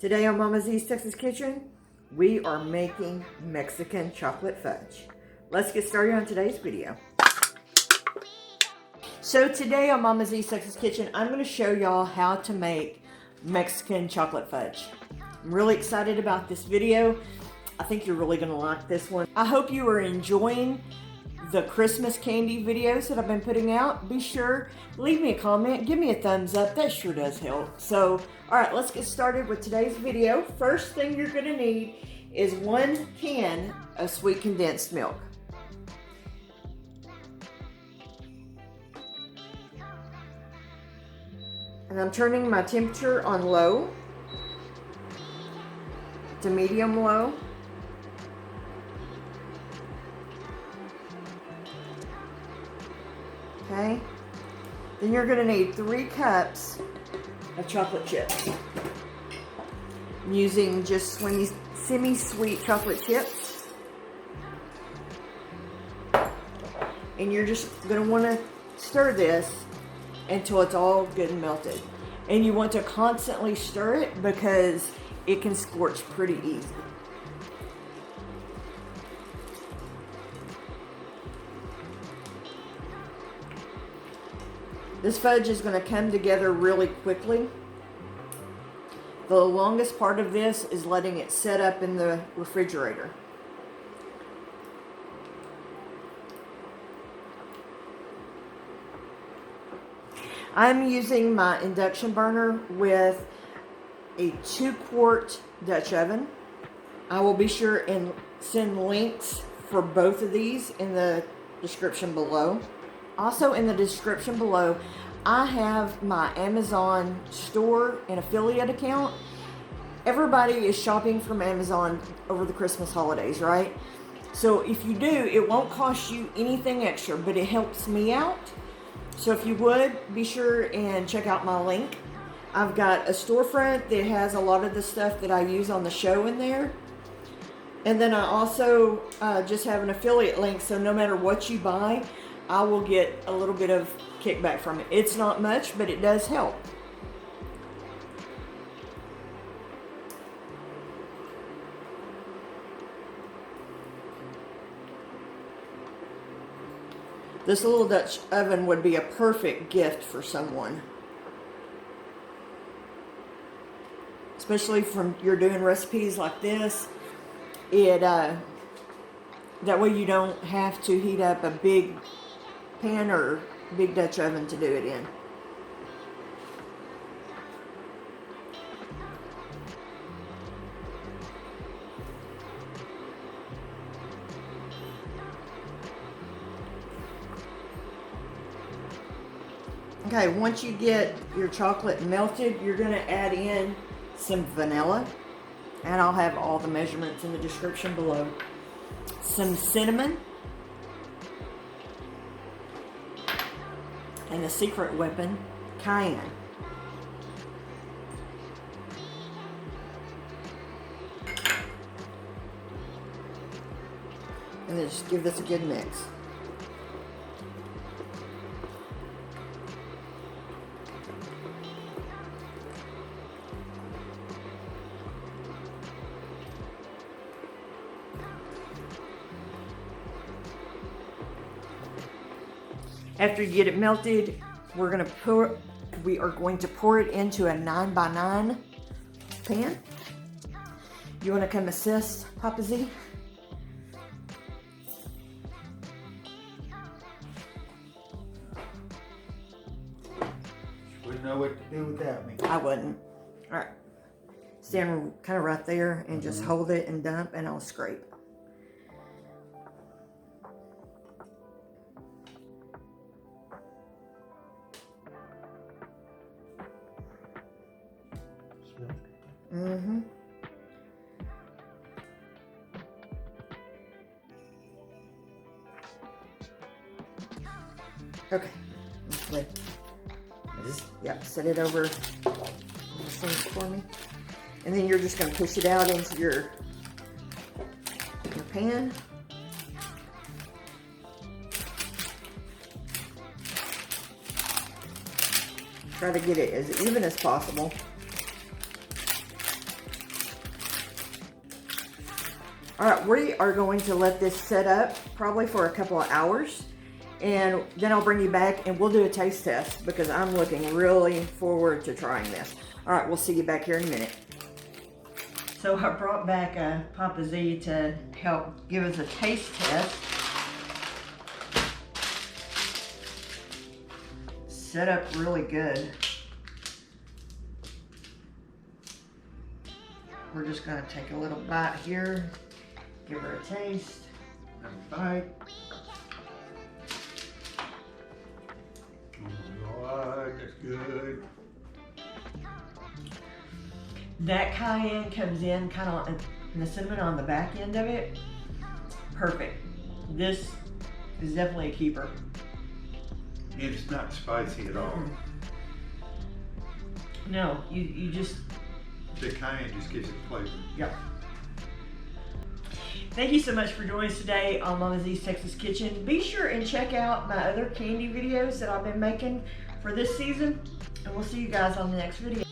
Today on Mama Z's Texas Kitchen, we are making Mexican chocolate fudge. Let's get started on today's video. So today on Mama Z's Texas Kitchen, I'm going to show y'all how to make Mexican chocolate fudge. I'm really excited about this video. I think you're really going to like this one. I hope you are enjoying the Christmas candy videos that I've been putting out. Be sure, leave me a comment, give me a thumbs up, that sure does help. So, alright, let's get started with today's video. First thing you're going to need is 1 can of sweet condensed milk. And I'm turning my temperature on low to medium low. Okay, then you're going to need 3 cups of chocolate chips. I'm using just semi-sweet chocolate chips. And you're just going to want to stir this until it's all good and melted. And you want to constantly stir it because it can scorch pretty easy. This fudge is going to come together really quickly. The longest part of this is letting it set up in the refrigerator. I'm using my induction burner with a 2-quart Dutch oven. I will be sure and send links for both of these in the description below. Also in the description below, I have my Amazon store and affiliate account. Everybody is shopping from Amazon over the Christmas holidays, right? So if you do, it won't cost you anything extra, but it helps me out. So if you would, be sure and check out my link. I've got a storefront that has a lot of the stuff that I use on the show in there. And then I also just have an affiliate link, so no matter what you buy, I will get a little bit of kickback from it. It's not much, but it does help. This little Dutch oven would be a perfect gift for someone. Especially from you're doing recipes like this. That way you don't have to heat up a big pan or big Dutch oven to do it in. Okay, once you get your chocolate melted, you're going to add in some vanilla, and I'll have all the measurements in the description below. Some cinnamon, and a secret weapon, cayenne. And then just give this a good mix. After you get it melted, we are going to pour it into a 9x9 pan. You want to come assist, Papa Z? Wouldn't know what to do without me. I wouldn't. All right, stand kind of right there and just hold it and dump, and I'll scrape. Mm-hmm. Okay. Set it over this thing for me. And then you're just going to push it out into your pan. Try to get it as even as possible. All right, we are going to let this set up probably for a couple of hours, and then I'll bring you back and we'll do a taste test because I'm looking really forward to trying this. All right, we'll see you back here in a minute. So I brought back Papa Z to help give us a taste test. Set up really good. We're just gonna take a little bite here, give her a taste. Another bite. Alright, that's good. That cayenne comes in kind of and the cinnamon on the back end of it. Perfect. This is definitely a keeper. It's not spicy at all. No, you just. The cayenne just gives it flavor. Yep. Thank you so much for joining us today on Mama Z's Texas Kitchen. Be sure and check out my other candy videos that I've been making for this season, and we'll see you guys on the next video.